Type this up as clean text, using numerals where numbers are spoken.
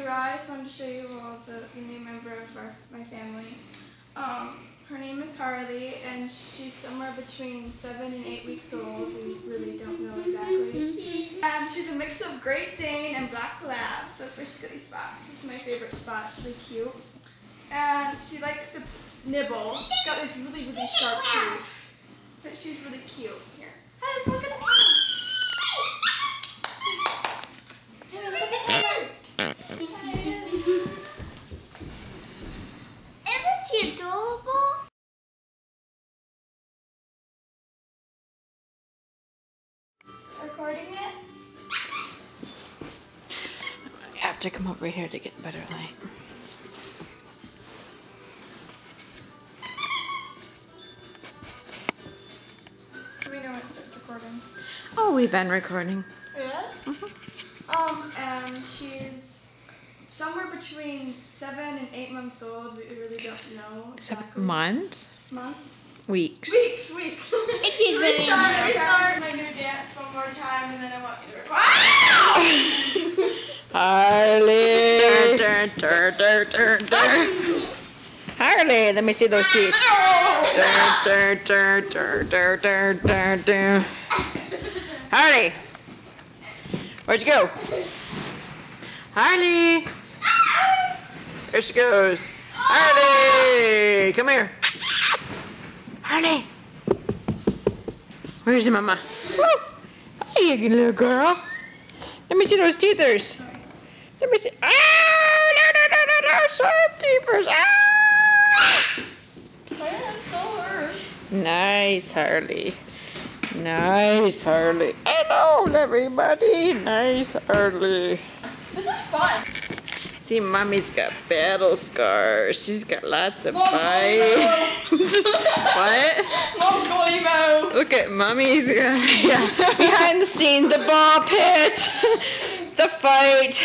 I just wanted to show you all the new member of my family. Her name is Harley, and she's somewhere between 7 and 8 weeks old. We really don't know exactly. And she's a mix of Great Dane and Black Lab, so that's where she's got these spots. This is my favorite spot. It's really cute. And she likes to nibble. She's got this really, really sharp tooth. But she's really cute. Here. Hey, look at the Isn't she adorable? Recording it? I have to come over here to get better light. We know when it starts recording. Oh, we've been recording. Yes? And she's somewhere between 7 and 8 months old. We really don't know exactly. 7 months? Months? Weeks. Weeks. Restart my new dance one more time, and then I want you to record. Harley! Harley, let me see those teeth. Harley! Where'd you go? Harley! There she goes. Harley! Come here. Harley! Where's your mama? Hey, you little girl. Let me see those teethers. Let me see. Ah! No, sharp teethers. Ah! My hand's so hurt. Nice, Harley. Nice, Harley. Hello, everybody. Nice, Harley. This is fun. See, Mommy's got battle scars. She's got lots of bites. What? Mom's going emo. Look at Mommy's behind the scenes, the ball pit, the fight.